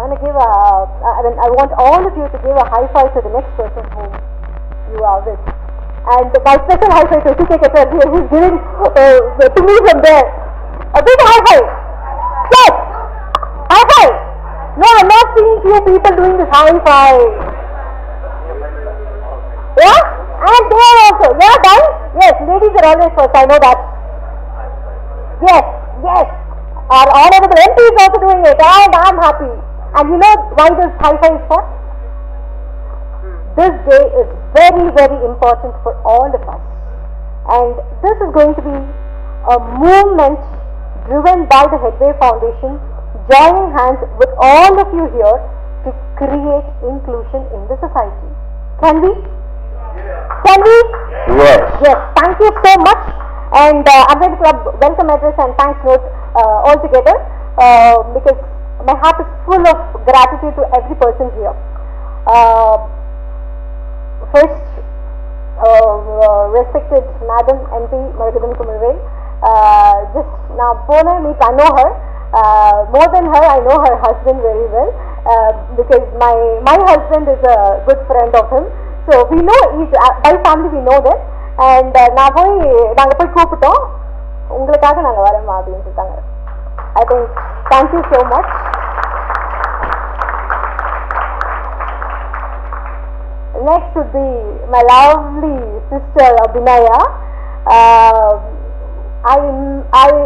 I'm going to give I want all of you to give a high five to the next person whom you are with. And my special high five to CK Ketal here, who's giving to me from there. A big high five. Yes! High five! No, I'm not seeing few people doing this high five. Yeah? And there also. Yeah, done? Yes, ladies are always first, I know that. Yes, yes. Our honorable MP is also doing it, and I'm happy. And you know why this high five is for? This day is very, very important for all of us. And this is going to be a movement driven by the Headway Foundation, joining hands with all of you here to create inclusion in the society. Can we? Can we? Yes. Yes. Thank you so much. And I'm going to club welcome address and thanks note all together because my heart is full of gratitude to every person here. First, respected Madam MP Margadam Kumarvel, just now Pona meet, I know her. More than her, I know her husband very well because my husband is a good friend of him. So we know each, by family we know that. And நாங்கள் போய் கூப்பிட்டோம் உங்களுக்காக நாங்கள் வரேம்மா அப்படின்னு சொல்லிட்டாங்க. I think thank you so much. Next would be my lovely sister Abhinaya.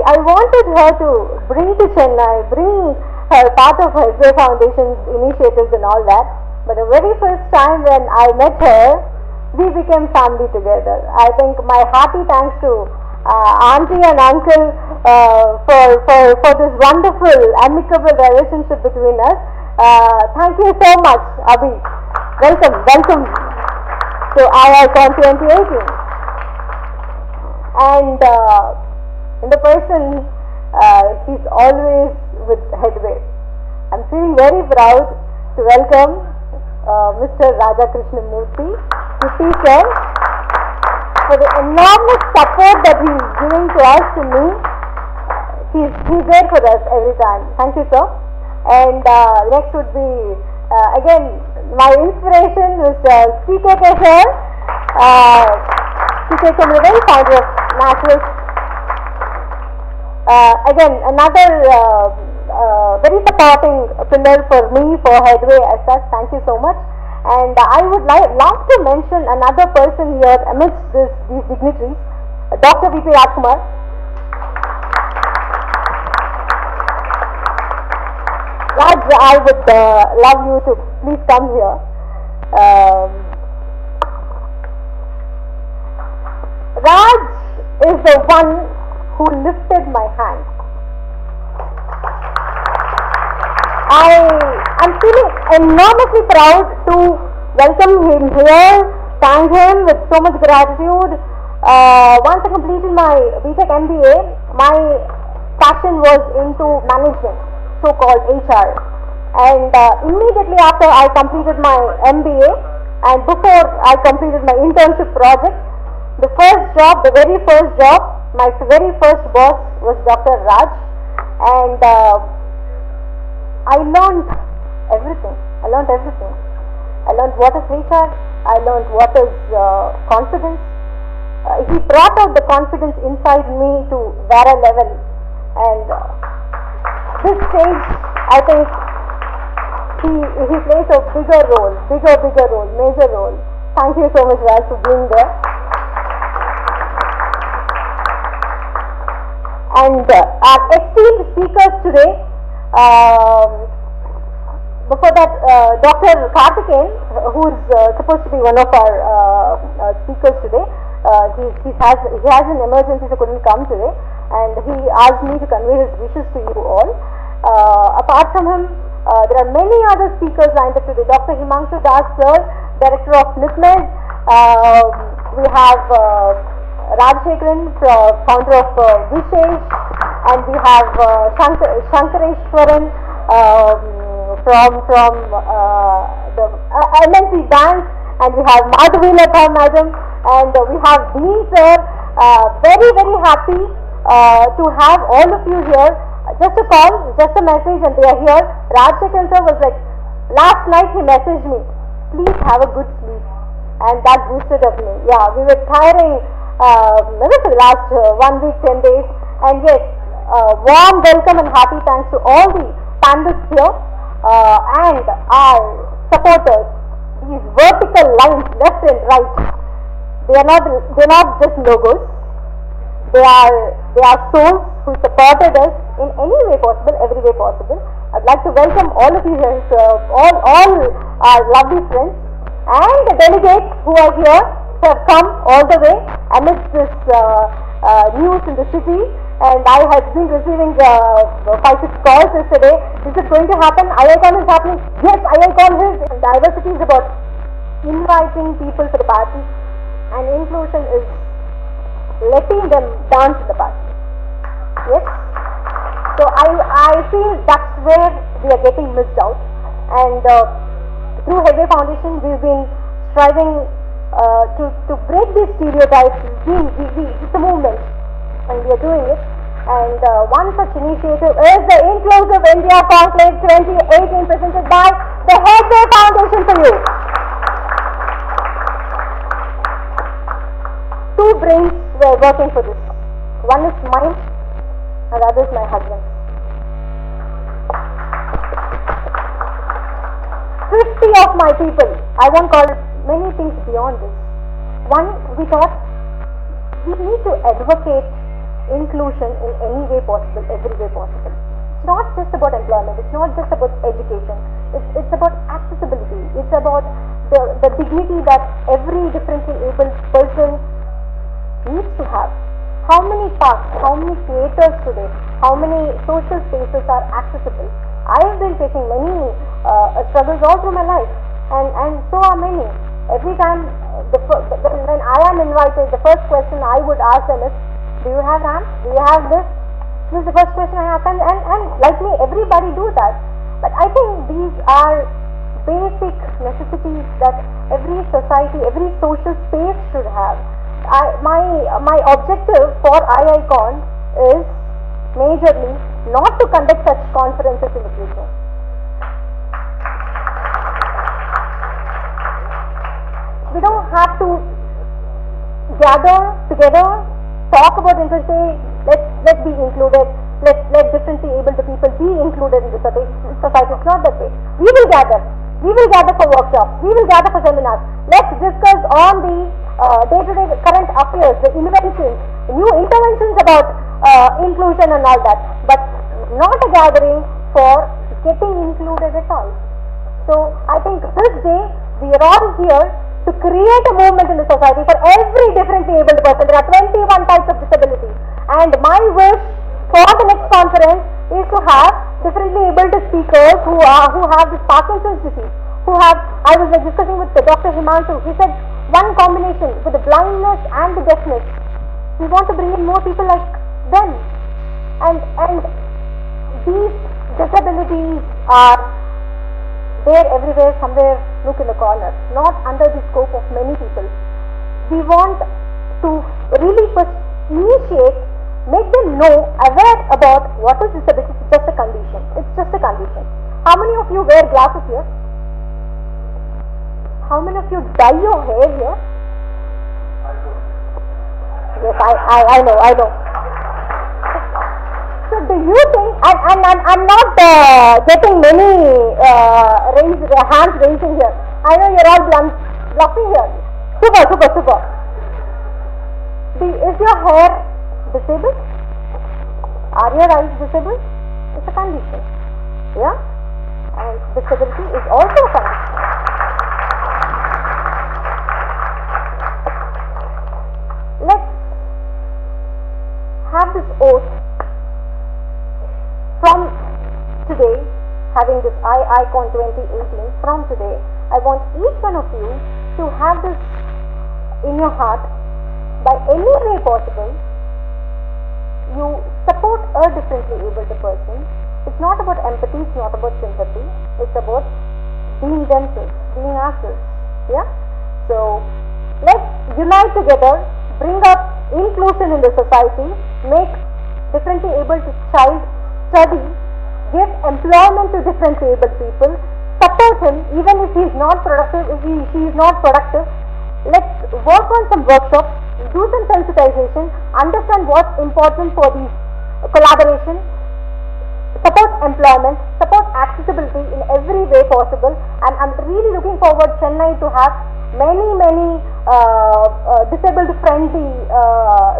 I wanted her to bring to Chennai, bring her part of her Headway Foundation's initiatives and all that. But the very first time when I met her, we became family together. I think my hearty thanks to auntie and uncle for this wonderful, amicable relationship between us. Thank you so much, Abhi. Welcome to IICon 2018. And in the person, he's always with Headway. I'm feeling very proud to welcome Mr. Raja Krishnamurthy to teacher for the enormous support that he is giving to us, to me. He's there for us every time. Thank you, sir. And next would be again my inspiration, Mr. CK sir, CK Kumaravel, founder of Naturals. Again another very supporting pillar for me for Headway as such. Thank you so much. And I would love to mention another person here amidst these dignitaries, Dr. V.P. Rajkumar. Raj, I would love you to please come here. Raj is the one who lifted my hand. I'm feeling enormously proud to welcome him here, thank him with so much gratitude. Once I completed my BTech MBA, my passion was into management, so-called HR. And immediately after I completed my MBA and before I completed my internship project, the very first job, my very first boss was Dr. Raj. And I learned everything. I learned what is HR. I learned what is confidence. He brought out the confidence inside me to Vara level. And this stage, I think he plays a bigger role, major role. Thank you so much, Raj, for being there. And our esteemed speakers today, before that, Dr. Karthikeyan, who is supposed to be one of our speakers today, he has an emergency, so couldn't come today, and he asked me to convey his wishes to you all. Apart from him, there are many other speakers lined up today. Dr. Himanshu Das sir, Director of NIPMED. We have Rajshekharan, founder of Vishesh, and we have Shankareshwaran from the MNC Bank, and we have Madhavi Latha madam, and we have Dean sir. Very happy to have all of you here. just a call, just a message, and they are here. Rajshekhan sir was like, last night he messaged me, please have a good sleep, and that boosted up me. Yeah, we were tiring maybe for the last 1 week, 10 days, and yes, warm welcome and hearty thanks to all the panelists here and our supporters. These vertical lines, left and right, they're not just logos. They are souls who supported us in any way possible, every way possible. I'd like to welcome all of you here, all our lovely friends and the delegates who are here, who have come all the way amidst this news in the city. And I have been receiving 5-6 calls yesterday. Is it going to happen? IICon is happening. Yes, IICon is. And diversity is about inviting people for the party, and inclusion is letting them dance in the party. Yes. So I feel that's where we are getting missed out. And through Headway Foundation, we've been striving to break these stereotypes. It's a movement, and we are doing it. And one such initiative is the Inclusive India Conclave 2018, presented by the Headway Foundation for you. Two brains were working for this. One is mine, and the other is my husband's. 50 of my people. I won't call it many things beyond this. One, we thought we need to advocate inclusion in any way possible, every way possible. It's not just about employment, it's not just about education, it's about accessibility, it's about the dignity that every differently abled person needs to have. How many parks, how many theatres today, how many social spaces are accessible? I have been facing many struggles all through my life, and so are many. Every time when I am invited, the first question I would ask them is, do you have ramp? Do you have this? This is the first question I ask, and like me, everybody do that. But I think these are basic necessities that every society, every social space should have. My objective for IICon is majorly not to conduct such conferences in the future. We don't have to gather together, talk about inclusion, say let's be included, let differently abled people be included in the society. It's not that way. We will gather for workshops, we will gather for seminars. Let's discuss on the day-to-day current affairs, the inventions, new interventions about inclusion and all that, but not a gathering for getting included at all. So I think this day we are all here to create a movement in the society for every differently abled person. There are 21 types of disabilities, and my wish for the next conference is to have differently abled speakers who have this Parkinson's disease, I was discussing with Dr. Himanshu. He said one combination with the blindness and the deafness. We want to bring in more people like them, and these disabilities are there everywhere, somewhere, look in the corner, not under the scope of many people. We want to really first initiate, make them know, aware about what is disability. It's just a condition. It's just a condition. How many of you wear glasses here? How many of you dye your hair here? Yes, I know. So do you think, and I'm not getting many hands raising here. I know you're all bluffing here. Super. Is your hair disabled? Are your eyes disabled? It's a condition. Yeah? And disability is also a condition. Let's have this oath from today, having this IICon 2018, from today, I want each one of you to have this in your heart. By any way possible, you support a differently abled person. It's not about empathy, it's not about sympathy, it's about being themselves, being ourselves. Yeah? So, let's unite together, bring up inclusion in the society, make differently abled child study, give employment to different able people, support him even if he is not productive, if she is not productive. Let's work on some workshops, do some sensitization, understand what's important for these collaboration, support employment, support accessibility in every way possible. And I'm really looking forward Chennai to have many disabled friendly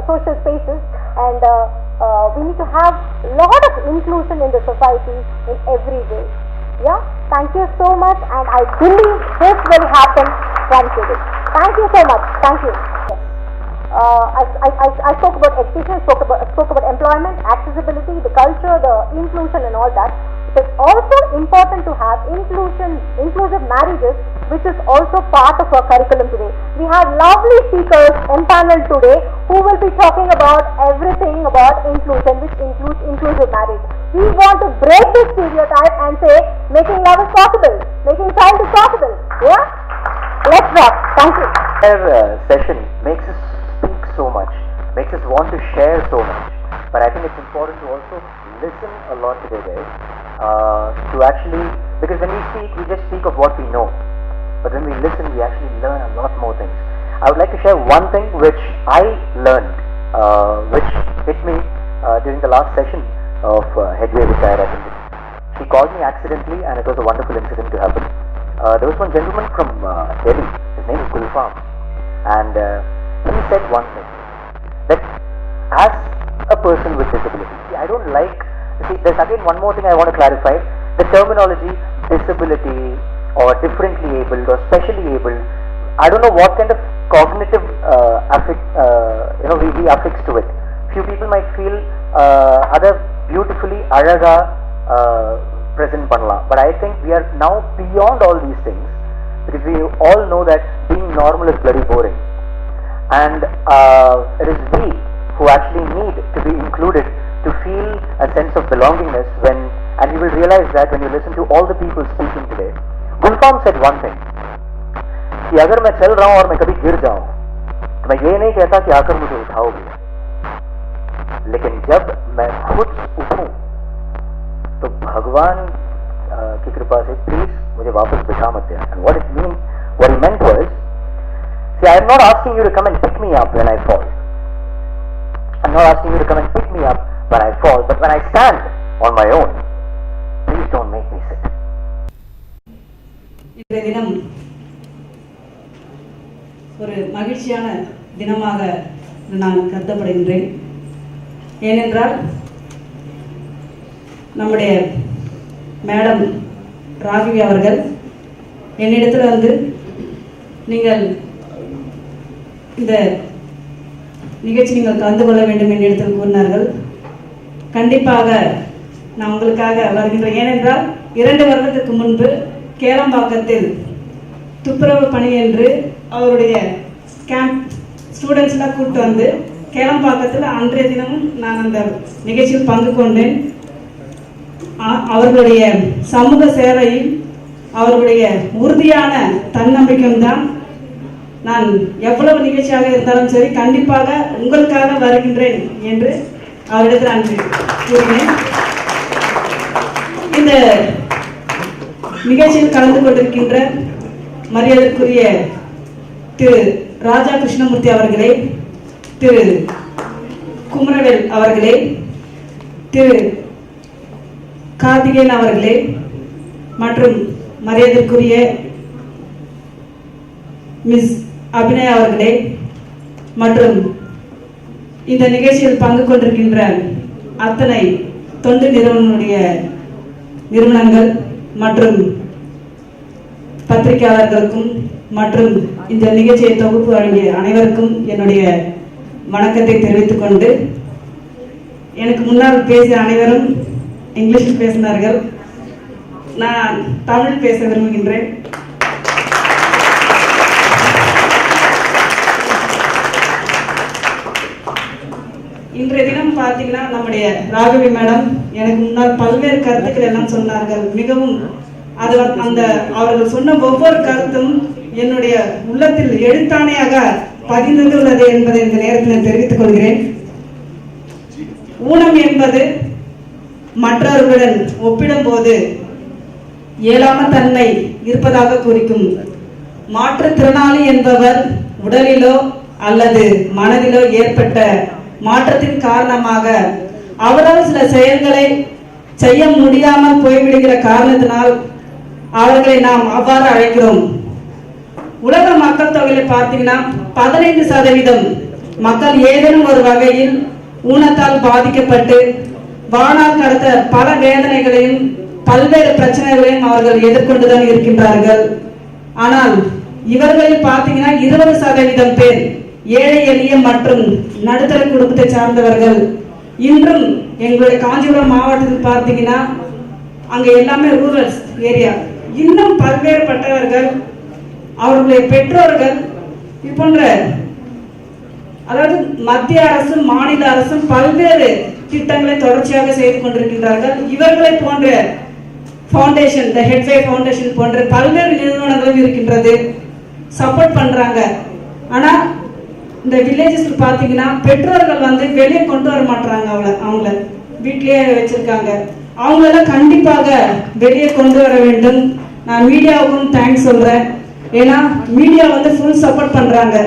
social spaces, and we need to have lot of inclusion in the society in every way. Yeah, thank you so much, and I believe this will happen once it is. Thank you so much. Thank you. Yes. I spoke about education, spoke about employment, accessibility, the culture, the inclusion, and all that. It is also important to have inclusive marriages, which is also part of our curriculum today. We have lovely speakers empaneled today who will be talking about everything about inclusion, which includes inclusive marriage. We want to break this stereotype and say making love is possible, making child is possible. Yeah? Let's rock. Thank you. Their session makes us speak so much, makes us want to share so much. But I think it's important to also listen a lot today, guys. To actually, because when we speak, we just speak of what we know. But when we listen, we actually learn a lot more things. I would like to share one thing which I learned, which hit me during the last session of Headway, which I had attended. She called me accidentally, and it was a wonderful incident to happen. There was one gentleman from Delhi. His name is Gulfam, and he said one thing, that as a person with disability, I don't like. See, there's again one more thing I want to clarify. The terminology disability or differently abled or specially abled, I don't know what kind of cognitive we affix to it. Few people might feel other beautifully alaga present panla, but I think we are now beyond all these things, because we all know that being normal is bloody boring, and it is we who actually need to be included, to feel a sense of belongingness and you will realize that when you listen to all the people speaking today. Gulfam said one thing, कि अगर मैं चल रहा हूं और मैं कभी गिर जाऊं तो मैं ये नहीं कहता कि आकर मुझे उठाओगे, लेकिन जब मैं खुद उठूं तो भगवान की कृपा से प्लीज मुझे वापस बिठा मत देना. And what he meant was, see, I am not asking you to come and pick me up when I fall. I'm not asking you to come and pick me up when I fall, but when I stand on my own, please don't make me sit. இன்றைய தினம் ஒரு மகிழ்ச்சியான தினமாக நான் கருதப்படுகின்றேன். ஏனென்றால் நம்முடைய madam Raghavi அவர்கள் என்னிடத்தில் வந்து நீங்கள் இந்த நிகழ்ச்சி நீங்கள் கலந்து கொள்ள வேண்டும் என்று இடத்தில் கூறினார்கள். கண்டிப்பாக நான் உங்களுக்காக வருகின்றேன். ஏனென்றால் 2 வருடத்துக்கு முன்பு கேளம்பாக்கத்தில் துப்புரவு பணி என்று அவருடைய கேம்ப் ஸ்டூடெண்ட்ஸ்லாம் கூப்பிட்டு வந்து கேளம்பாக்கத்தில் அன்றைய தினமும் நான் அந்த நிகழ்ச்சியில் பங்கு கொண்டேன். அவர்களுடைய சமூக சேவையில் அவர்களுடைய உறுதியான தன்னம்பிக்கையும் தான் நான் எவ்வளவு நிகழ்ச்சியாக இருந்தாலும் சரி கண்டிப்பாக உங்களுக்காக வருகின்றேன் என்று அவரிடத்தில் நான் கூறினேன். இந்த நிகழ்ச்சியில் கலந்து கொண்டிருக்கின்ற மரியாதைக்குரிய திரு ராஜா கிருஷ்ணமூர்த்தி அவர்களே, திரு குமரவேல் அவர்களே, திரு கார்த்திகேயன் அவர்களே மற்றும் மரியாதைக்குரிய மிஸ் அபிநயா அவர்களே மற்றும் இந்த நிகழ்ச்சியில் பங்கு கொண்டிருக்கின்ற அத்தனை தொண்டு நிறுவனங்கள் மற்றும் பத்திரிகையாளர்களுக்கும் மற்றும் இந்த நிகழ்ச்சியை தொகுப்பு வழங்கிய அனைவருக்கும் என்னுடைய வணக்கத்தை தெரிவித்துக் கொண்டு, எனக்கு முன்னால் பேசிய அனைவரும் இங்கிலீஷில் பேசினார்கள். நான் தமிழ் பேச விரும்புகின்றேன். இன்றைய தினம் பார்த்தீங்கன்னா நம்முடைய ராகவி மேடம் எனக்கு முன்னால் பல்வேறு கருத்துக்கள் எல்லாம் சொன்னார்கள். மிகவும் அவர்கள் சொன்ன ஒவ்வொரு கருத்தும் என்னுடைய உள்ளத்தில் எழுத்தாணையாக பதிந்துள்ளது என்பதை இந்த நேரத்தில் தெரிவித்துக் கொள்கிறேன். ஊனம் என்பது மற்றவர்களுடன் ஒப்பிடும்போது இயலாம தன்மை இருப்பதாக குறிக்கும். மாற்றுத்திறனாளி என்பவர் உடலிலோ அல்லது மனதிலோ ஏற்பட்ட மாற்றத்தின் காரணமாக அவரால் சில செயல்களை செய்ய முடியாமல் போய்விடுகிற காரணத்தினால் அவர்களை நாம் அவ்வாறு அழைக்கிறோம். உலக மக்கள் தொகையில பார்த்தீங்கன்னா 15% மக்கள் ஏதேனும் ஒரு வகையில் ஊனத்தால் பாதிக்கப்பட்டு வாழ்நாள் கடத்த பல வேதனைகளையும் பல்வேறு பிரச்சனைகளையும் அவர்கள் எதிர்கொண்டுதான் இருக்கின்றார்கள். ஆனால் இவர்களில் பார்த்தீங்கன்னா 20% பேர் ஏழை எளிய மற்றும் நடுத்தர குடும்பத்தை சார்ந்தவர்கள். இன்றும் எங்களுடைய காஞ்சிபுரம் மாவட்டத்தில் பார்த்தீங்கன்னா அங்க எல்லாமே ரூரல் ஏரியா. இன்னும் பல்வேறுபட்டவர்கள் அவர்களுடைய பெற்றோர்கள் போன்ற அதாவது மத்திய அரசும் மாநில அரசும் பல்வேறு திட்டங்களை தொடர்ச்சியாக செய்து கொண்டிருக்கின்றார்கள். இவர்களை போன்ற ஃபவுண்டேஷன், த ஹெட்வே ஃபவுண்டேஷன் போன்ற பல்வேறு நிறுவனங்களும் இருக்கின்றது, சப்போர்ட் பண்றாங்க. ஆனா இந்த வில்லேஜஸ்ல பாத்தீங்கன்னா பெற்றோர்கள் வெளியே கொண்டு வர மாட்டாங்க. அவங்கள வீட்லயே வச்சிருக்காங்க. அவங்களெல்லாம் கண்டிப்பாக வெளியே கொண்டு வர வேண்டும். நான் மீடியாவுக்கும் தேங்க்ஸ் சொல்றேன். ஏன்னா மீடியா ஃபுல் சப்போர்ட் பண்றாங்க.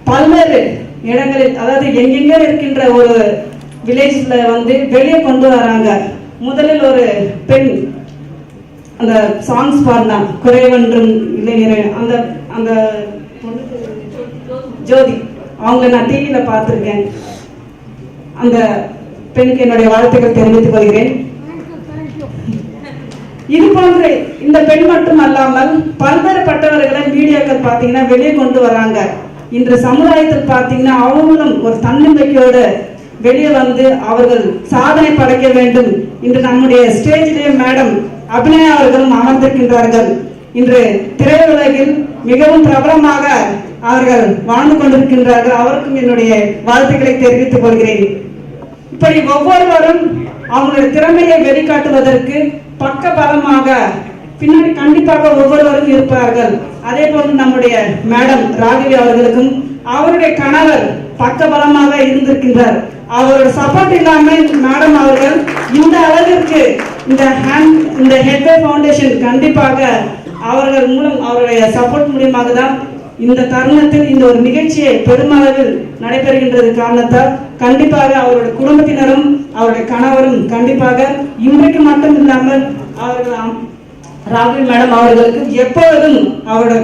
பல்வேறு இடங்களில் அதாவது எங்கெங்க இருக்கின்ற ஒரு வில்லேஜ்ல வெளியே கொண்டு வராங்க. முதலில் ஒரு பெண் அந்த சாங்ஸ் பாடினா குறைவன்றும் இல்லை நிறைய அந்த அந்த ஜோதி, அவங்கள நான் டிவியில பார்த்திருக்கேன். அந்த பெண்ணுக்கு என்னுடைய வாழ்த்துக்கள் தெரிவித்துக் கொள்கிறேன். இது போன்ற இந்த பெண் மட்டும் அல்லாமல் பல்வேறுபட்டவர்களை மீடியாக்கள் பார்த்தீங்கன்னா வெளியே கொண்டு வராங்க. இன்று சமுதாயத்தில் பார்த்தீங்கன்னா அவங்களும் ஒரு தன்னம்பிக்கையோட வெளியே அவர்கள் சாதனை படைக்க வேண்டும். இன்று நம்முடைய ஸ்டேஜிலே மேடம் அபிநயா அவர்களும் அமர்ந்திருக்கின்றார்கள். இன்று திரையுலகில் மிகவும் பிரபலமாக அவர்கள் வாழ்ந்து கொண்டிருக்கின்றார்கள். அவருக்கும் என்னுடைய வாழ்த்துக்களை தெரிவித்துக் கொள்கிறேன். இப்படி ஒவ்வொருவரும் அவங்களுடைய திறமையை வெளிக்காட்டுவதற்கு பக்க பலமாக பின்னாடி கண்டிப்பாக ஒவ்வொருவரும் இருப்பார்கள். அதே போன்று நம்முடைய மேடம் ராகவி அவர்களுக்கும் அவருடைய கணவர் பக்க பலமாக இருந்திருக்கின்றார். அவரோட சப்போர்ட் இல்லாமல் மேடம் அவர்கள் இந்த அளவிற்கு இந்த ஹெட்வே ஃபவுண்டேஷன் கண்டிப்பாக அவர்கள் மூலம் அவருடைய சப்போர்ட் மூலியமாக தான் இந்த தருணத்தில் இந்த ஒரு நிகழ்ச்சியை பெருமளவில் நடைபெறுகின்றது. காரணத்தால் கண்டிப்பாக அவருடைய குடும்பத்தினரும் அவருடைய கணவரும் கண்டிப்பாக இன்றைக்கு மட்டும் இல்லாமல் அவர்கள் ராகுல் மேடம் அவர்களுக்கு எப்பொழுதும் அவருடைய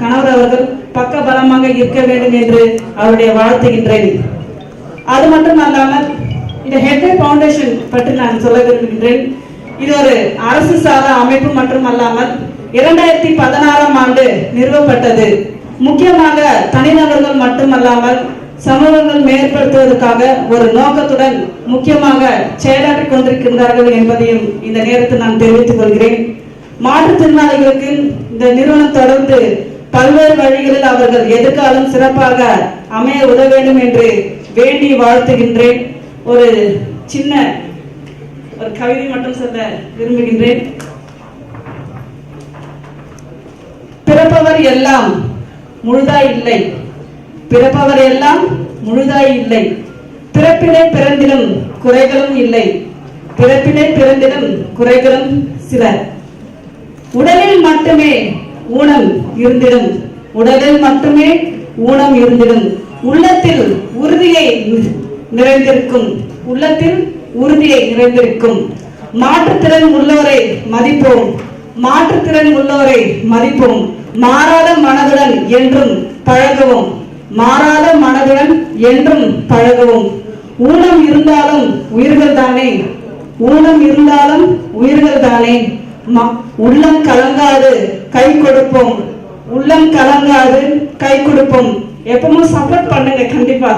கணவர் அவர்கள் பக்க பலமாக இருக்க வேண்டும் என்று அவருடைய வாழ்த்துகின்றேன். அது மட்டும் அல்லாமல் இந்த ஹெட்வே ஃபவுண்டேஷன் பற்றி நான் சொல்ல விரும்புகின்றேன். இது ஒரு அரசு சாரா அமைப்பு மட்டும் அல்லாமல் 2016ஆம் ஆண்டு நிறுவப்பட்டது. முக்கியமாக தனிநபர்கள் மட்டுமல்லாமல் சமூகங்கள் மேம்படுத்துவதற்காக ஒரு நோக்கத்துடன் முக்கியமாக செயலாற்றிக் கொண்டிருக்கின்றார்கள் என்பதையும் இந்த நேரத்தில் நான் தெரிவித்துக் கொள்கிறேன். மாற்றுத்திறனாளிகளுக்கு இந்த நிறுவனம் தொடர்ந்து பல்வேறு வழிகளில் அவர்கள் எதிர்காலம் சிறப்பாக அமைய உதவ வேண்டும் என்று வேண்டி வாழ்த்துகின்றேன். ஒரு சின்ன ஒரு கவிதை மட்டும் சொல்ல விரும்புகின்றேன். பிறப்பவர் எல்லாம் முழுதாய் இல்லை, பிறப்பவர் எல்லாம் முழுதாய் இல்லை, பிறப்பிலே பிறந்திலும் குறைகளும் இல்லை, பிறப்பிலே பிறந்திலும் குறைகளும் சில. உடலில் மட்டுமே ஊனம் இருந்திடும், உடலில் மட்டுமே ஊனம் இருந்திடும், உள்ளத்தில் உறுதியை நிறைந்திருக்கும், உள்ளத்தில் உறுதியை நிறைந்திருக்கும். மாற்றுத்திறன் உள்ளவரை மதிப்போம், மாற்றுத்திறன் உள்ளவரை மதிப்போம். மாறாத மனதுடன் என்றும் பழகுவோம், மாறாத மனதுடன் என்றும் பழகுவோம். ஊனம் இருந்தாலும் உயிர்கள் தானே, ஊனம் இருந்தாலும் உயிர்கள் தானே. உள்ளம் கலங்காது கை கொடுப்போம், உள்ளம் கலங்காது கை கொடுப்போம். எப்பவும் சப்போர்ட் பண்ணுங்க கண்டிப்பா.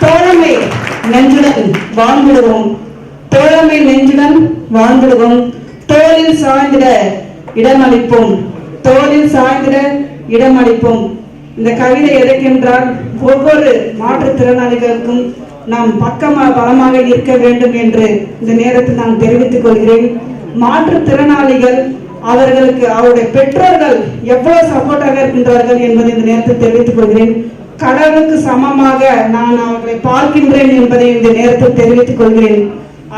தோழமை நெஞ்சுடன் வாழ்ந்துடுவோம், தோழமை நெஞ்சுடன் வாழ்ந்துடுவோம். தோளில் சாய்ந்திட இடமளிப்போம், தோளில் சாய்ந்திட இடமளிப்போம். இந்த கவிதை எதற்கென்றால் ஒவ்வொரு மாற்றுத்திறனாளிகளுக்கும் நாம் பலமாக இருக்க வேண்டும் என்று இந்த நேரத்தில் நான் தெரிவித்துக் கொள்கிறேன். மாற்றுத்திறனாளிகள் அவர்களுக்கு அவருடைய பெற்றோர்கள் எவ்வளவு சப்போர்ட்டாக இருக்கின்றார்கள் என்பதை இந்த நேரத்தில் தெரிவித்துக் கொள்கிறேன். கடவுளுக்கு சமமாக நான் அவர்களை பார்க்கின்றேன் என்பதை இந்த நேரத்தில் தெரிவித்துக் கொள்கிறேன்.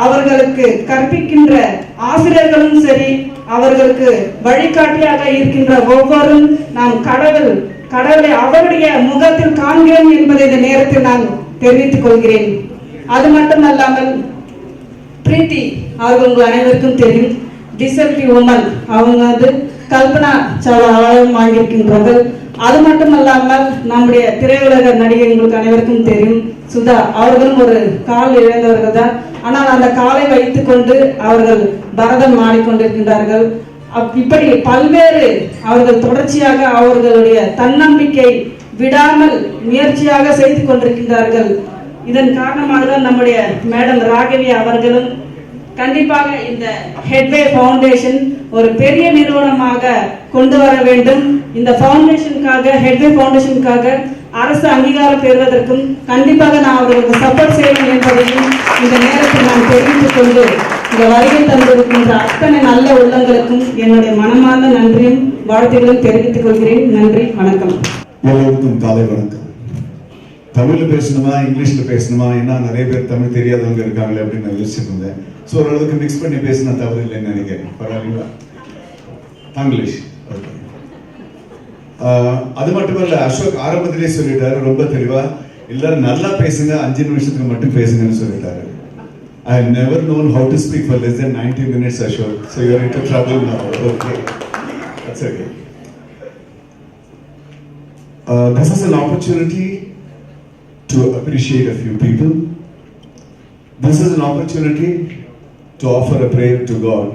அவர்களுக்கு கற்பிக்கின்ற ஆசிரியர்களும் சரி, அவர்களுக்கு வழிகாட்டியாக இருக்கின்ற ஒவ்வொருவரும் நாம் கடவுளை அவருடைய முகத்தில் காண்கிறோம் என்பதை இந்த நேரத்தில் நான் தெரிவித்துக் கொள்கிறேன். அது மட்டுமல்லாமல் பிரீத்தி அவர்கள் உங்கள் அனைவருக்கும் தெரியும், டிசபிலிட்டி உமன். அவங்க கல்பனா சாவ்லா அவார்டும் வாங்கியிருக்கின்றார்கள். அது மட்டுமல்லாமல் நம்முடைய திரையுலக நடிகை உங்களுக்கு அனைவருக்கும் தெரியும், சுதா. அவர்களும் ஒரு கால் இழந்தவர்கள் தான். ஆனால் அந்த காலை வைத்துக் கொண்டு அவர்கள் பரதம் ஆடிக்கொண்டிருக்கின்றார்கள். இப்படி பல்வேறு அவர்கள் தொடர்ச்சியாக அவர்களுடைய தன்னம்பிக்கை விடாமல் முயற்சியாக செய்து கொண்டிருக்கின்றார்கள். இதன் காரணமாக தான் நம்முடைய மேடம் ராகவி அவர்களும் கண்டிப்பாக இந்த ஹெட்வே ஃபவுண்டேஷன் ஒரு பெரிய நிறுவனமாக கொண்டு வர வேண்டும். இந்த ஃபவுண்டேஷனுக்காக, ஹெட்வே ஃபவுண்டேஷனுக்காக அரசு அங்கீகாரம் பெறுவதற்கும் கண்டிப்பாக நான் அவர்களுக்கு சப்போர்ட் செய்வேன் என்பதையும் இந்த நேரத்தில் நான் தெரிவித்துக் கொண்டு இந்த வருகை தந்திருக்கின்ற அத்தனை நல்ல உள்ளங்களுக்கும் என்னுடைய மனமார்ந்த நன்றியும் வாழ்த்துக்களும் தெரிவித்துக் கொள்கிறேன். நன்றி, வணக்கம். எல்லோருக்கும் காலை வணக்கம். தமிழ்ல பேசணுமா இங்கிலீஷ்ல பேசணுமா, ஏன்னா நிறைய பேர் தமிழ் தெரியாதவங்க இருக்காங்களே அப்படின்னு நான் யோசிச்சுட்டு இருந்தேன். ஸோ ஓரளவுக்கு மிக்ஸ் பண்ணி பேசினா தவறு இல்லைன்னு நினைக்கிறேன். பரவாயில்லைங்களா? இங்கிலீஷ். அது மட்டுமல்ல, அசோக் ஆரம்பத்திலே சொல்லிட்டாரு ரொம்ப தெளிவா, எல்லாரும் நல்லா பேசுங்க, 5 நிமிஷத்துக்கு மட்டும் பேசுங்கன்னு சொல்லிட்டாரு. I have never known how to speak for less than 90 minutes, Ashok. So you are into trouble now. Okay, that's okay. This is an opportunity to appreciate a few people. This is an opportunity to offer a prayer to God,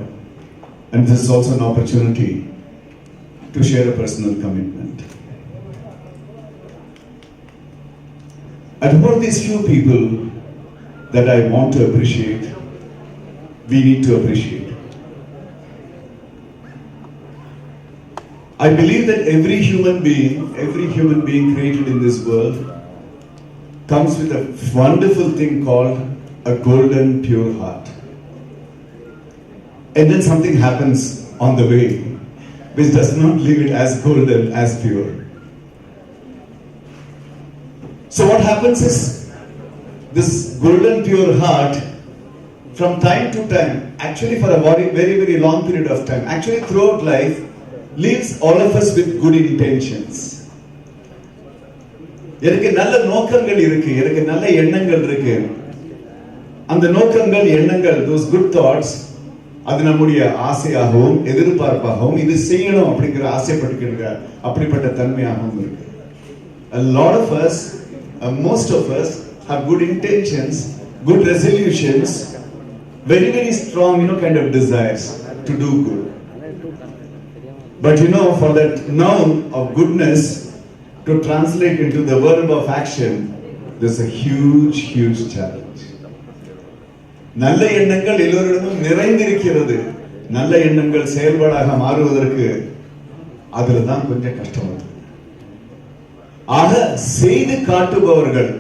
and this is also an opportunity to share a personal commitment. And for these few people that I want to appreciate, we need to appreciate. I believe that every human being created in this world comes with a wonderful thing called a golden pure heart. And then something happens on the way which does not leave it as golden, as pure. So what happens is, this golden pure heart from time to time, actually for a very, very, very long period of time, actually throughout life, leaves all of us with good intentions. எனக்கு நல்ல நோக்கங்கள் இருக்கு, எனக்கு நல்ல எண்ணங்கள் இருக்கு. அந்த நோக்கங்கள், எண்ணங்கள், those good thoughts, அது நம்முடைய ஆசையாகவும் எதிர்பார்ப்பாகவும் இது செய்யணும் அப்படிங்கிற ஆசைப்படுகின்ற அப்படிப்பட்ட தன்மையாகவும் இருக்கு. A lot of us, most of us have good intentions, good resolutions, very, very strong, kind of desires to do good. But for that noun of goodness to translate into the verb of action, there's a huge, huge challenge. நல்ல எண்ணங்கள் எல்லோரிடமும் நிறைந்திருக்கிறது. நல்ல எண்ணங்கள் செயல்பாடாக மாறுவதற்கு அதுல தான் கொஞ்சம் கஷ்டம் வருது. ஆக செய்து காட்டுபவர்கள்,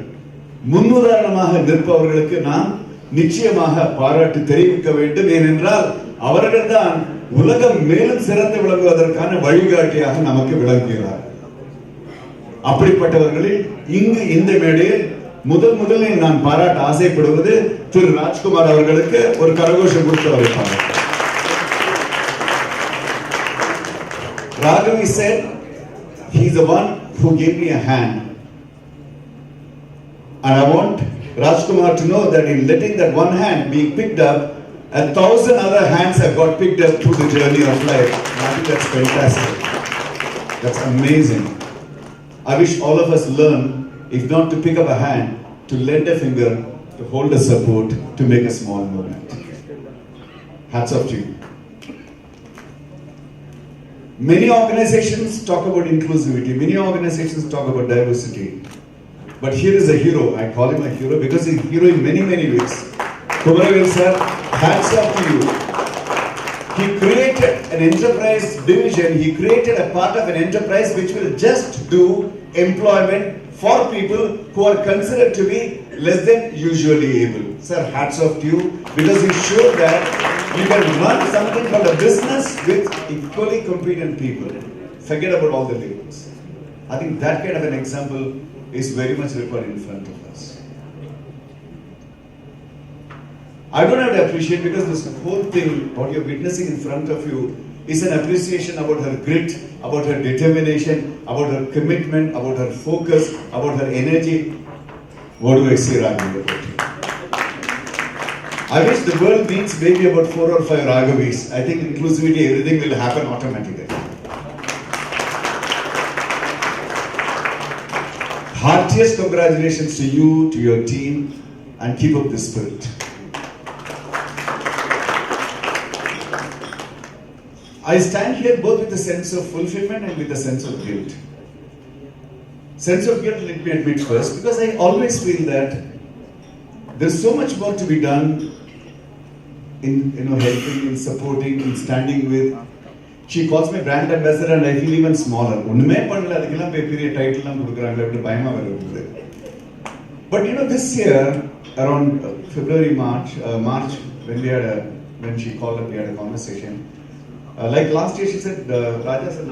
முன்னுதாரணமாக நிற்பவர்களுக்கு நாம் நிச்சயமாக பாராட்டு தெரிவிக்க வேண்டும். ஏனென்றால் அவர்கள் தான் உலகம் மேலும் சிறந்து விளங்குவதற்கான வழிகாட்டியாக நமக்கு விளங்குகிறார். அப்படிப்பட்டவர்களில் இங்கு இந்த மேடையில் முதலில் நான் பாராட்ட ஆசைப்படுவது திரு ராஜ்குமார் அவர்களுக்கு ஒரு கரகோஷம் கொடுத்து வைப்பாங்க. Raghavi said he is the one who gave me a hand. And I want Rajkumar to know that in letting that one hand being picked up, 1,000 other hands have got picked up through the journey of life. And I think that's fantastic. That's amazing. I wish all of us learn, if not to pick up a hand, to lend a finger, to hold a support, to make a small movement. Hats off to you. Many organizations talk about inclusivity. Many organizations talk about diversity. But here is a hero. I call him a hero because he's a hero in many, many ways. Kumaravel sir, hats off to you. He created an enterprise division. He created a part of an enterprise which will just do employment for people who are considered to be less than usually able. Sir, hats off to you because you showed that you can run something called a business with equally competent people. Forget about all the labels. I think that kind of an example is very much required in front of us. I don't have to appreciate, because this whole thing, what you're witnessing in front of you, is an appreciation about her grit, about her determination, about her commitment, about her focus, about her energy. What do I say, Raghavi, about you? I wish the world meets maybe about 4 or 5 Raghavis. I think inclusivity, everything will happen automatically. Heartiest congratulations to you, to your team, and keep up the spirit. I stand here both with a sense of fulfillment and with a sense of guilt. Sense of guilt, let me admit first, because I always feel that there's so much more to be done in helping, in supporting, in standing with. She calls me brand ambassador and I feel even smaller. But this year, around February, March, when she called up, we had a conversation. Like last year, she said, Raja sir, we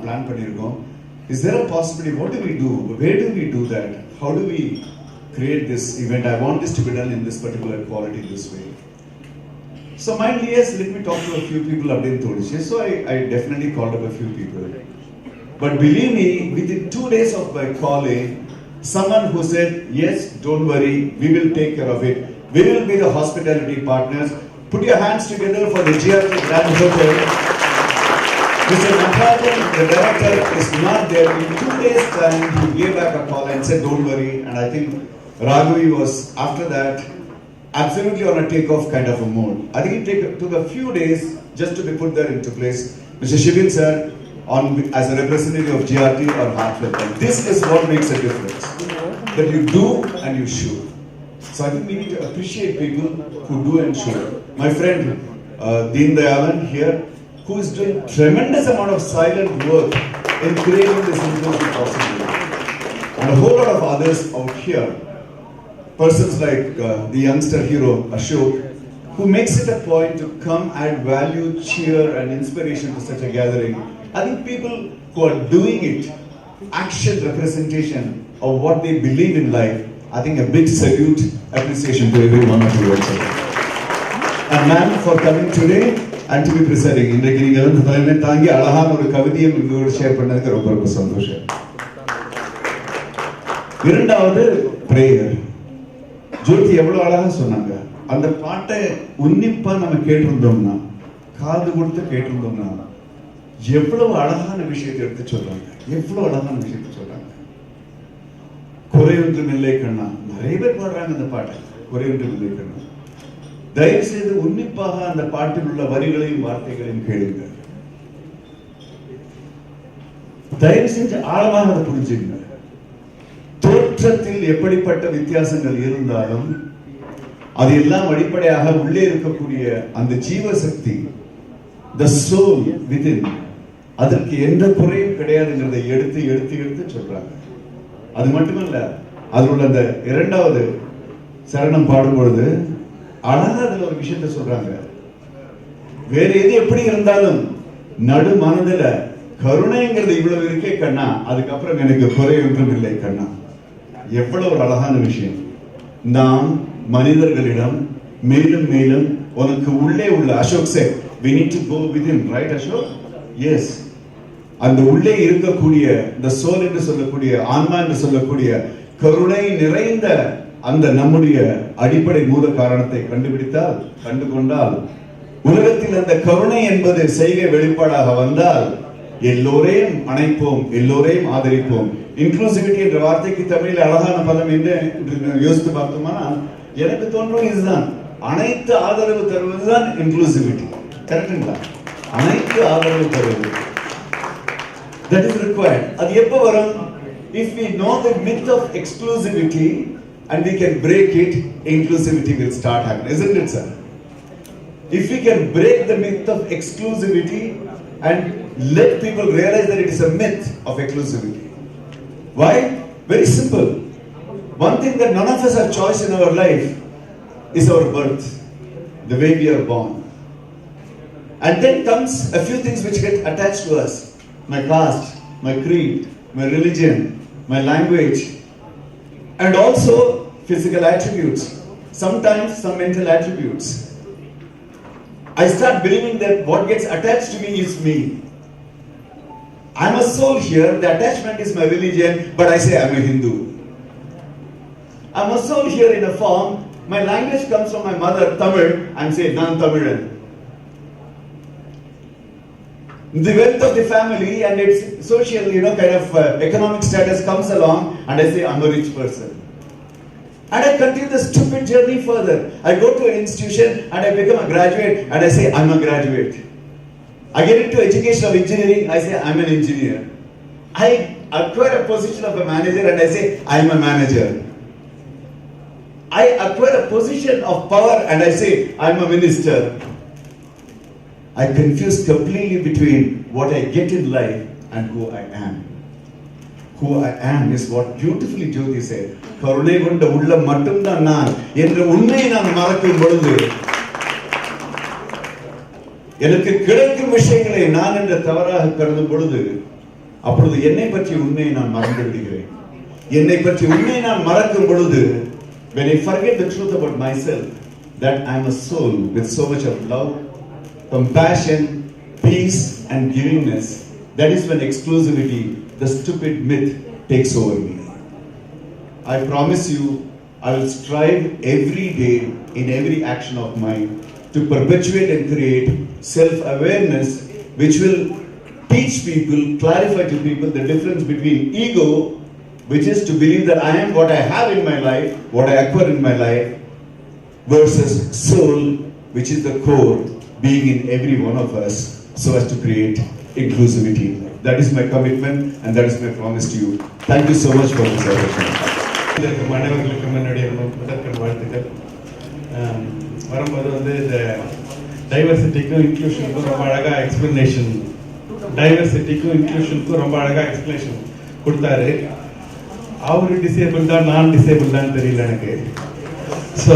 plan. Is there a possibility? What do we do? Where do we do that? How do we create this event? I want this to be done in this particular quality, this way. So mindly, yes, let me talk to a few people up in Todishe. So I definitely called up a few people. But believe me, within 2 days of my calling, someone who said, yes, don't worry, we will take care of it. We will be the hospitality partners. Put your hands together for the GRT Grand Hotel. Mr. Natarajan, the director, is not there. In 2 days' time, he gave back a call and said, don't worry. And I think Raghavi was, after that, absolutely on a takeoff kind of a mode. I think it took a few days just to be put there into place. Mr. Shivin sir, as a representative of GRT or Heartfelt. And this is what makes a difference. That you do and you show. So I think we need to appreciate people who do and show. My friend Deen Dayalan here, who is doing tremendous amount of silent work in creating this inclusive possibility. And a whole lot of others out here. Persons like the youngster hero Ashok, who makes it a point to come add value, cheer and inspiration to such a gathering. I think people who are doing it, action representation of what they believe in life, I think a big salute, appreciation to every one of you also. And ma'am, for coming today and to be presenting. In the beginning, Alahan or Kavidi and we share Panaka Sandosha. Prayer. Jyoti எவ்வளவு அழகா சொன்னாங்க. அந்த பாட்டை உன்னிப்பா நம்ம கேட்டிருந்தோம்னா, காது கொடுத்து கேட்டிருந்தோம்னா, எவ்வளவு அழகான விஷயத்தை எடுத்து சொல்றாங்க. எவ்வளவு அழகான விஷயத்தை சொல்றாங்க. குறை ஒன்றும் இல்லை கண்ணா. நிறைய பேர் பாடுறாங்க அந்த பாட்டை. குறை ஒன்றும் இல்லை கண்ணா. தயவு செய்து உன்னிப்பாக அந்த பாட்டில் உள்ள வரிகளையும் வார்த்தைகளையும் கேளுங்க. தயவு செஞ்சு ஆழமாக அதை புரிஞ்சுங்க. தோற்றத்தில் எப்படிப்பட்ட வித்தியாசங்கள் இருந்தாலும் அதெல்லாம் அடிப்படையாக உள்ளே இருக்கக்கூடிய அந்த ஜீவசக்தி, the soul within, அதற்கு எந்த குறையும் கிடையாதுங்கிறதை எடுத்து எடுத்து எடுத்து சொல்றாங்க. அது மட்டுமல்ல, அதில் உள்ள அந்த இரண்டாவது சரணம் பாடும் பொழுது அழகா அதுல ஒரு விஷயத்தை சொல்றாங்க. வேற எது எப்படி இருந்தாலும் நடு மனதுல கருணைங்கிறது இவ்வளவு இருக்கே கண்ணா, அதுக்கப்புறம் எனக்கு குறை ஒன்றும் இல்லை கண்ணா. எவ்வளவு ஒரு அழகான விஷயம். நாம் மனிதர்களிடம் மேலும் மேலும் உனக்கு உள்ளே உள்ள Ashok said, we need to go within, right Ashok? Yes. அந்த உள்ளே இருக்கக்கூடிய the soul என்று சொல்லக்கூடிய ஆன்மா என்று சொல்லக்கூடிய கருணை நிறைந்த அந்த நம்முடைய அடிப்படை மூல காரணத்தை கண்டுபிடித்தால், கண்டுகொண்டால், உலகத்தில் அந்த கருணை என்பது செய்கை வெளிப்பாடாக வந்தால் எல்லோரையும் அணைப்போம், எல்லோரையும் ஆதரிப்போம். இன்க்ளூசிவிட்டி என்ற வார்த்தைக்கு தமிழில் அழகான பதம் என்ன யோசித்து பார்த்தோம்னா, எனக்கு தோன்றும் இதுதான். அனைத்து ஆதரவு தருவதுதான் இன்க்ளூசிவிட்டி. கரெக்டுங்களா? அனைத்து ஆதரவு தருவது. That is required. அது எப்போ வரும்? If we know the myth of exclusivity and we can break it, inclusivity will start happening. Isn't it, sir? If we can break the myth of exclusivity and let people realize that it is a myth of exclusivity. Why? Very simple. One thing that none of us have choice in our life is our birth, the way we are born. And then comes a few things which get attached to us. My caste, my creed, my religion, my language, and also physical attributes. sometimes some mental attributes. I start believing that what gets attached to me is me. I'm a soul here, the attachment is my religion, but I say I'm a Hindu. I'm a soul here in a form, my language comes from my mother, Tamil, I'm saying non-Tamilan. The wealth of the family and its social, kind of economic status comes along and I say I'm a rich person. And I continue the stupid journey further. I go to an institution and I become a graduate and I say I'm a graduate. I get into education of engineering, I say I'm an engineer. I acquire a position of a manager and I say I'm a manager. I acquire a position of power and I say I'm a minister. I confuse completely between what I get in life and who I am. Who I am is what beautifully Jyoti said. கருணை கொண்ட உள்ளம் மட்டும்தான் நான் என்ற உண்மையை நான் மறக்கும் பொழுது எனக்கு கிடைக்கும் விஷயங்களை நான் என்ற தவறாக கருதும் பொழுது அப்பொழுது என்னை பற்றி உண்மையை நான் மறந்து விடுகிறேன். என்னை பற்றி உண்மையை நான் மறக்கும் பொழுது when I forget the truth about myself, that I am a soul with so much of love, compassion, peace and givingness, that is when exclusivity, the stupid myth, takes over me. I promise you, I will strive every day in every action of mine to perpetuate and create self-awareness which will teach people, clarify to people the difference between ego, which is to believe that I am what I have in my life, what I acquire in my life, versus soul, which is the core being in every one of us, so as to create inclusivity. That is my commitment and that is my promise to you. Thank you so much for this opportunity. மாணவர்களுக்கு என்னுடைய முதற்கண் வாழ்த்துக்கள். வரும்போது வந்து இந்த டைவர்சிட்டிக்கும் இன்க்ளூஷனுக்கும் ரொம்ப அழகாக explanation ரொம்ப அழகாக எக்ஸ்பிளனேஷன் கொடுத்தாரு. அவரு டிசேபிள் தான் நான் டிசேபிள் தான் தெரியல எனக்கு. So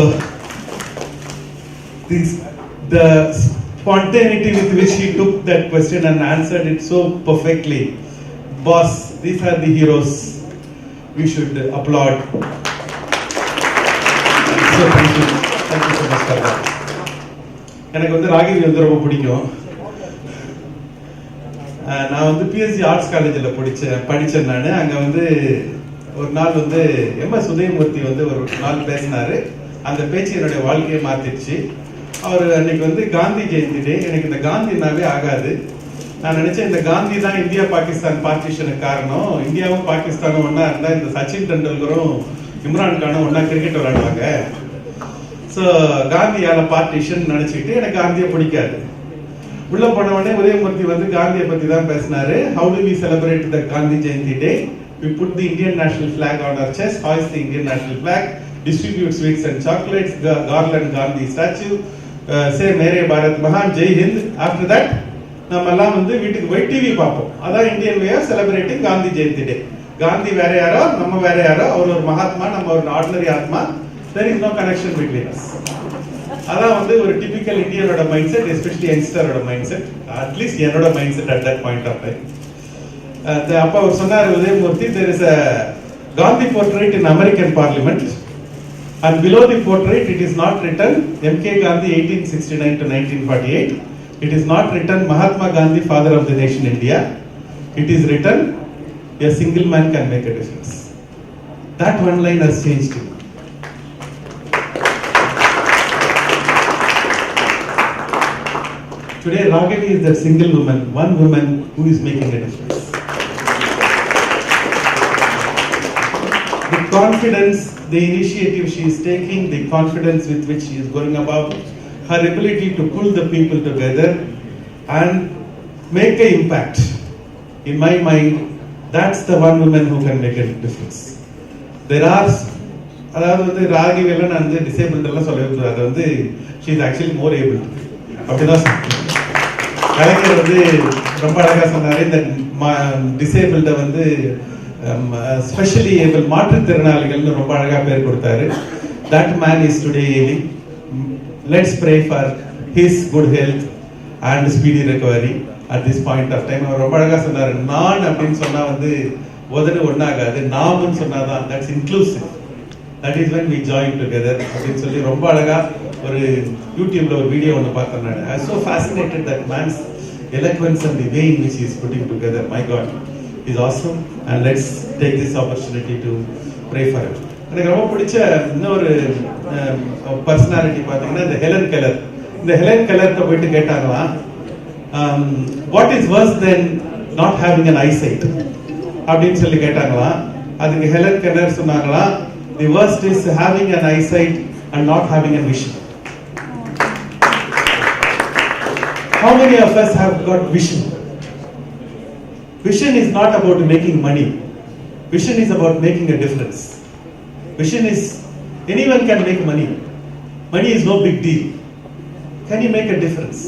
the spontaneity with which he took that question and answered it so perfectly. Boss, these are the heroes. We should applaud. So thank you so much for that. எனக்கு வந்து ராகிவி வந்து ரொம்ப பிடிக்கும். நான் வந்து பிஎஸ்சி ஆர்ட்ஸ் காலேஜில் படித்தேன் நான். அங்கே வந்து ஒரு நாள் வந்து எம்எஸ் உதயமூர்த்தி வந்து ஒரு நாள் பேசினார். அந்த பேச்சு என்னுடைய வாழ்க்கையை மாற்றிடுச்சு. அவர் அன்னைக்கு வந்து காந்தி ஜெயந்தி டே. எனக்கு இந்த காந்தினாவே ஆகாது. நான் நினைச்சேன் இந்த காந்தி தான் இந்தியா பாகிஸ்தான் பார்ட்டிஷனுக்கு காரணம். இந்தியாவும் பாகிஸ்தானும் ஒன்னா இருந்தா இந்த சச்சின் டெண்டுல்கரும் இம்ரான் கானும் ஒன்னா கிரிக்கெட் விளையாடுவாங்க. ஸோ காந்தியால பார்ட்டிஷன் நினைச்சுக்கிட்டு எனக்கு காந்தியை பிடிக்காது. உள்ள போன உடனே உதயமூர்த்தி வந்து காந்தியை பத்தி தான் பேசினாரு. How do we celebrate the Gandhi Jayanti Day? We put the Indian national flag on our chest, hoist the Indian national flag, distribute sweets and chocolates, garland Gandhi statue, say Mere Bharat Mahan, Jai Hind. After that நம்ம எல்லாம் வந்து வீட்டுக்கு போய் TV பார்ப்போம். அதான் Indian way of celebrating Gandhi Jayanti day. Gandhi வேற யாரோ, நம்ம வேற யாரோ. அவர் ஒரு மகாத்மா, நம்ம ஒரு ஆர்டினரி ஆத்மா. there is no connection between us. அதான் வந்து ஒரு டிபிக்கல் இந்தியனோட மைண்ட் செட், எஸ்பெஷலி யங்ஸ்டரோட மைண்ட் செட். அட்லீஸ்ட் என்னோட mind set at that point of time. அப்ப அவர் சொன்னார் Udayamurthy, there is a Gandhi portrait in American Parliament and below the portrait it is not written MK Gandhi 1869 to 1948. It is not written Mahatma Gandhi, father of the nation India. It is written a single man can make a difference. That one line has changed me. Today Raghavi is that single woman, one woman who is making a difference. The confidence, the initiative she is taking, the confidence with which she is going about, her ability to pull the people together and make an impact. In my mind, that's the one woman who can make a difference. There are, அதாவது வந்து ராகிவி எல்லாம் நான் வந்து disabled எல்லாம் சொல்ல, அது வந்து she is actually more able. அப்படிதான் கலைஞர் வந்து ரொம்ப அழகா சொன்னாரு. இந்த டிசேபிள்ட வந்து ஸ்பெஷலி ஏபிள் மாற்றுத்திறனாளிகள்னு ரொம்ப அழகா பேர் கொடுத்தாரு. That man is today ailing. Let's pray for his good health and speedy recovery at this point of time. அவர் ரொம்ப அழகா சொன்னாரு, நான் அப்படின்னு சொன்னா வந்து உதடு ஒன்னாகாது, நாம்னு சொன்னாதான், that's inclusive. That is when we joined together. அப்படின்னு சொல்லி ரொம்ப அழகா ஒரு யூடியூப்ல ஒரு வீடியோ ஒன்று பார்த்தேன் நான். I was so fascinated that man's eloquence and the way in which he is putting together. My God, is awesome. And let's take this opportunity to pray for him. எனக்கு ரொம்ப பிடிச்ச இன்னொரு பர்சனாலிட்டி பார்த்தீங்கன்னா இந்த Helen Keller. இந்த Helen கெல்லர்கிட்ட போயிட்டு கேட்டாங்களா, what is worse than not having an eyesight அப்படின்னு சொல்லி கேட்டாங்களா. அதுக்கு ஹெலன் கெல்லர் சொன்னாங்களா, the worst is having an eyesight and not having a vision. How many of us have got vision? Vision is not about making money. Vision is about making a difference. Vision is, anyone can make money. Money is no big deal. Can you make a difference?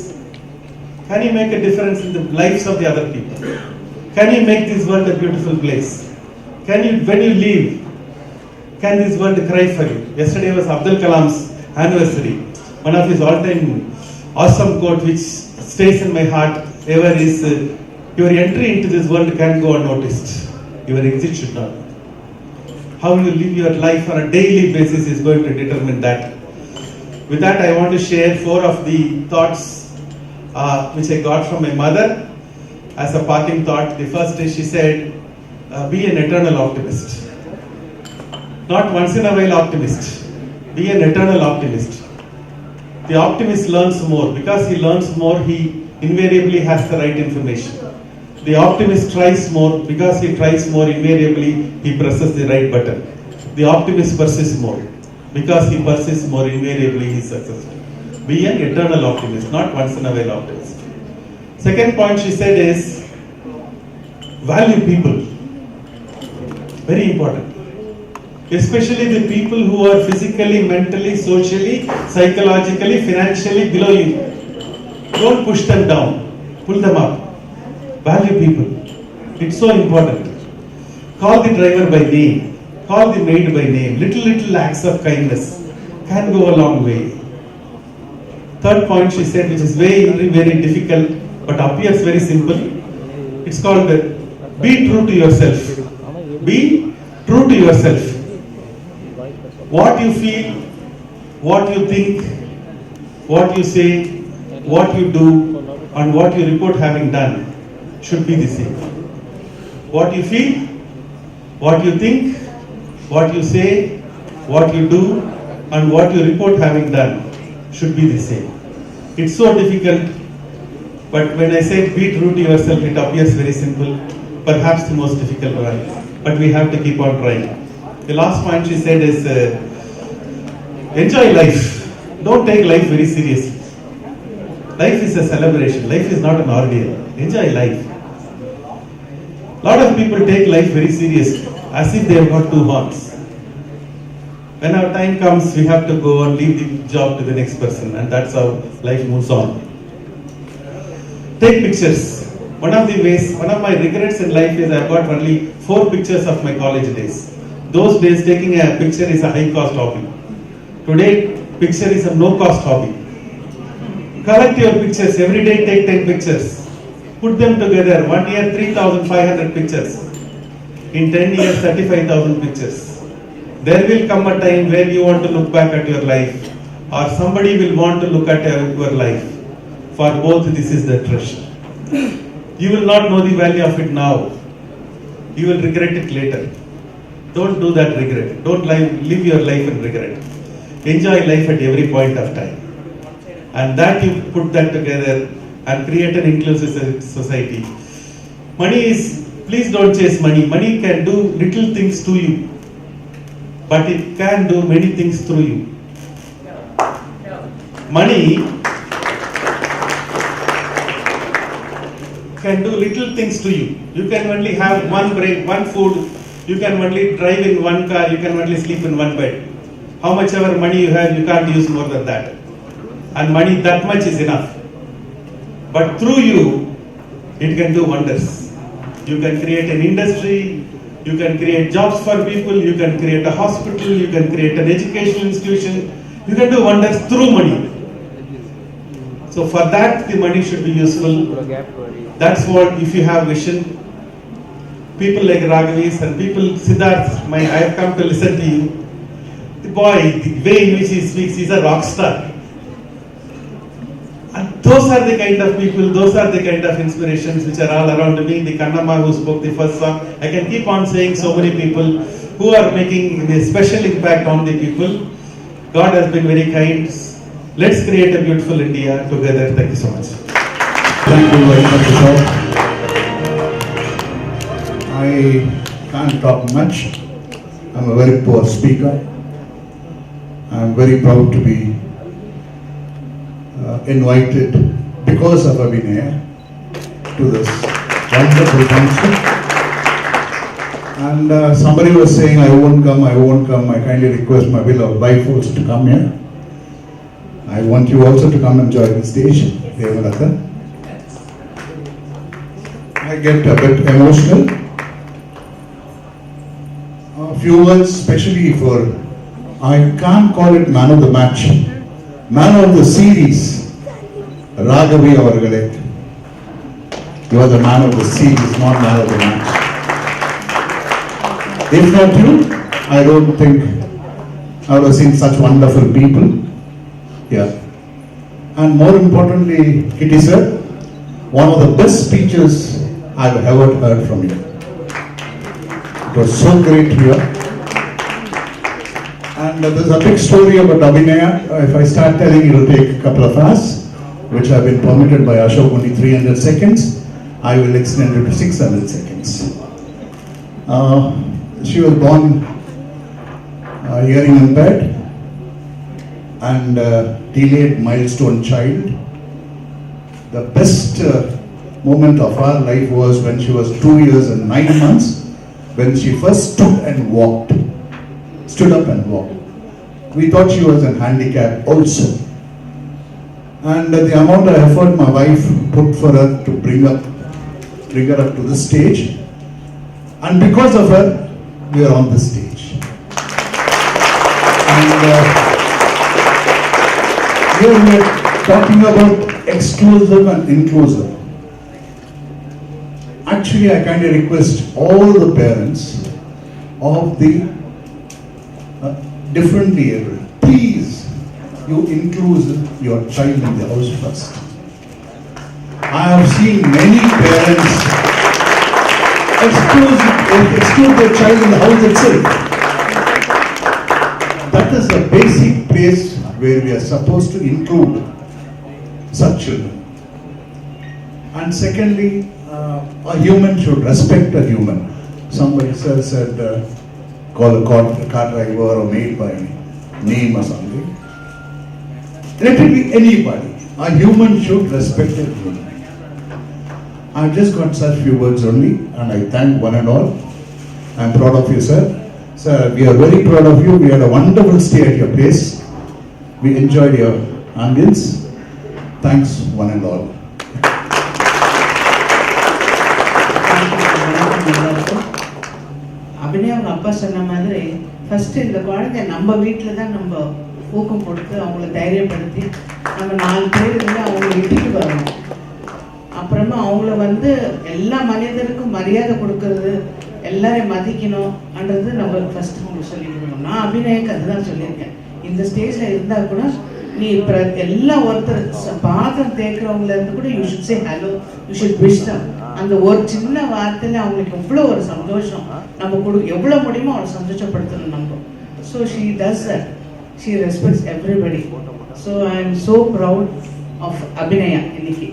Can you make a difference in the lives of the other people? Can you make this world a beautiful place? Can you, when you leave, can this world cry for you? Yesterday was Abdul Kalam's anniversary. One of his all-time awesome quote which stays in my heart ever is, your entry into this world can go unnoticed. Your exit should not. How you live your life on a daily basis is going to determine that. With that, I want to share 4 of the thoughts which I got from my mother as a parting thought. The first is, she said, be an eternal optimist. Not once in a while optimist. Be an eternal optimist. The optimist learns more. Because he learns more, he invariably has the right information. The optimist tries more. Because he tries more, invariably he presses the right button. The optimist persists more. Because he persists more, invariably he is successful. Be an eternal optimist, not once in a while optimist. Second point she said is, value people. Very important. Especially the people who are physically, mentally, socially, psychologically, financially below you. Don't push them down. Pull them up. Value people. It's so important. Call the driver by name. Call the maid by name. Little acts of kindness can go a long way. Third point she said, which is very difficult but appears very simple. It's called be true to yourself. Be true to yourself. What you feel, what you think, what you say, what you do, and what you report having done should be the same. What you feel, what you think, what you say, what you do, and what you report having done should be the same. It's so difficult, but when I say be true to yourself, it appears very simple, perhaps the most difficult one, but we have to keep on trying. The last point she said is, enjoy life. Don't take life very seriously. Life is a celebration. Life is not an ordeal. Enjoy life. Lot of people take life very seriously, as if they have got 2 horns. When our time comes, we have to go and leave the job to the next person, and that's how life moves on. Take pictures. One of my regrets in life is I've got only 4 pictures of my college days. Those days, taking a picture is a high-cost hobby. Today, picture is a no-cost hobby. Collect your pictures. Every day, take 10 pictures. Put them together. 1 year, 3,500 pictures. In 10 years, 35,000 pictures. There will come a time where you want to look back at your life, or somebody will want to look at your life. For both, this is the treasure. You will not know the value of it now. You will regret it later. Don't do that regret. Don't live your life in regret. Enjoy life at every point of time. And that you put that together and create an inclusive society. Money is, please don't chase money. Money can do little things to you, but it can do many things through you. Money can do little things to you. You can only have one break, one food. You can only drive in one car. You can only sleep in one bed. How much ever money you have, you can't use more than that. And money, that much is enough. But through you, it can do wonders. You can create an industry. You can create jobs for people. You can create a hospital. You can create an educational institution. You can do wonders through money. So for that, the money should be useful. That's what, if you have vision, people like Raghavis and people, Siddharth, I have come to listen to you. the boy, the way in which he speaks, he's a rock star. And those are the kind of people, those are the kind of inspirations which are all around me. The Kannamma who spoke the first song, I can keep on saying so many people who are making a special impact on the people. God has been very kind. Let's create a beautiful India together. Thank you so much. Thank you very much, sir. I can't talk much. I'm a very poor speaker. I'm very proud to be invited because of Abhinaya to this wonderful function. And somebody was saying, I won't come. I kindly request my beloved wife also to come here. I want you also to come and join the stage. Devanatha. I get a bit emotional. A few words, especially for, I can't call it man of the match, man of the series, Raghavi Avargale. You are the man of the series, not man of the match. If not you, I don't think I would have seen such wonderful people here. And more importantly, Kitty sir, one of the best speeches I've ever heard from you. It was so great here. And there's a big story about Abhinaya. If I start telling, it will take a couple of hours, which have been permitted by Ashok only 300 seconds. I will extend it to 600 seconds. She was born hearing impaired and delayed milestone child. The best moment of her life was when she was 2 years and 9 months, when she first stood up and walked. We thought she was a handicap also. And the amount of effort my wife put for her to bring her up to this stage, and because of her, we are on this stage. And here we are talking about exclusive and inclusive. Actually, I kind of request all the parents of the differently able, please, you include your child in the house first. I have seen many parents exclude their child in the house itself. That is the basic place where we are supposed to include such children. And secondly, a human should respect a human. Somebody said, call a car driver or maid by name or something. Let it be anybody. A human should respect a human. I've just got such few words only, and I thank one and all. I'm proud of you, sir. Sir, we are very proud of you. We had a wonderful stay at your place. We enjoyed your ambience. Thanks, one and all. அப்படியே அவங்க அப்பா சொன்ன மாதிரி first இந்த குழந்தை நம்ம வீட்டில் தான் நம்ம ஊக்கம் கொடுத்து அவங்கள தைரியப்படுத்தி நம்ம 4 பேர் இருந்து அவங்கள விட்டுட்டு வரணும். அப்புறமா அவங்கள எல்லா மனிதருக்கும் மரியாதை கொடுக்கறது, எல்லாரையும் மதிக்கணும்ன்றது நம்ம ஃபர்ஸ்ட் அவங்களுக்கு சொல்லி கொடுக்கணும். நான் அபிநயக்கு அதுதான் சொல்லியிருக்கேன். இந்த ஸ்டேஜில் இருந்தால் கூட நீ எல்லாம் ஒருத்தர் பாத்திரம் தேய்க்கிறவங்கள இருந்து கூட you should say hello, you should wish them. அந்த ஒரு சின்ன வார்த்தையில அவங்களுக்கு எவ்வளோ ஒரு சந்தோஷம் நம்ம எவ்வளோ முடியுமோ அவளை சந்தோஷப்படுத்தணும் நம்ம. So she does that. She respects everybody. So I am so proud of Abhinaya இன்னைக்கு.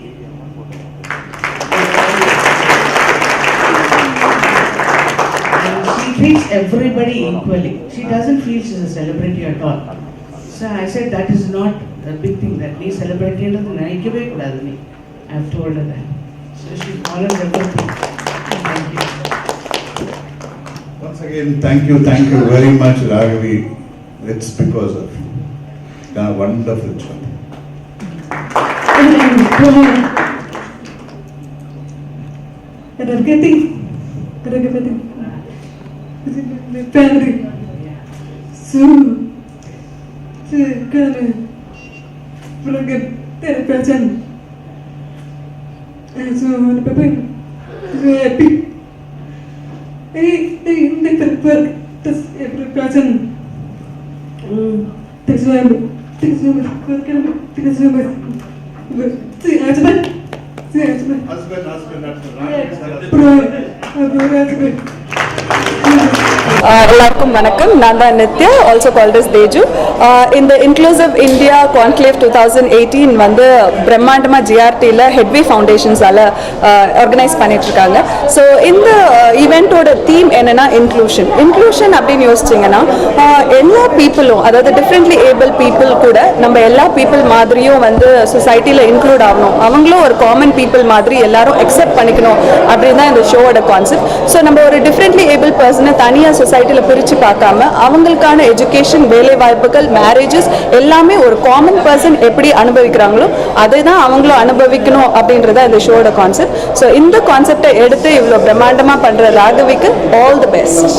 She treats everybody equally. She doesn't feel she's a celebrity at all. So I said that is not a big thing, that me celebrity ன்றது நினைக்கவே கூடாது நீ. I have told her that. So she follows everything. Thank you. Once again, thank you very much, Raghavi. It's because of you. Done a wonderful job. family. So, kind of forget that person. And so, the people very happy. They prefer this every person. எல்லாருக்கும் வணக்கம். நான் தான் Nithya, also called as Teju. இந்த inclusive India conclave 2018 வந்து பிரம்மாண்டமாக ஜிஆர்டியில் headway ஃபவுண்டேஷன்ஸால் organise பண்ணிட்டு இருக்காங்க. So இந்த ஈவெண்ட்டோட தீம் என்னன்னா இன்க்ளூஷன் அப்படின்னு யோசிச்சிங்கன்னா எல்லா பீப்புளும், அதாவது டிஃப்ரெண்ட்லி ஏபிள் பீப்புள் கூட நம்ம எல்லா பீப்புள் மாதிரியும் வந்து சொசைட்டியில் இன்க்ளூட் ஆகணும், அவங்களும் ஒரு காமன் பீப்புள் மாதிரி எல்லாரும் அக்செப்ட் பண்ணிக்கணும் அப்படின்னு தான் இந்த ஷோவோட கான்செப்ட். ஸோ நம்ம ஒரு டிஃப்ரெண்ட்லி ஏபிள் பர்சனை தனியாக சொசைட்டியில் பிரித்து பார்க்காம அவங்களுக்கான எஜுகேஷன், வேலை வாய்ப்புகள், மேரேஜஸ் எல்லாமே ஒரு காமன் பர்சன் எப்படி அனுபவிக்கிறாங்களோ அதை தான் அவங்களும் அனுபவிக்கணும் அப்படின்றத இந்த ஷோட கான்செப்ட். ஸோ இந்த கான்செப்டை எடுத்து இவ்வளோ பிரம்மாண்டமாக பண்ணுற ராகவிக்கு ஆல் தி பெஸ்ட்.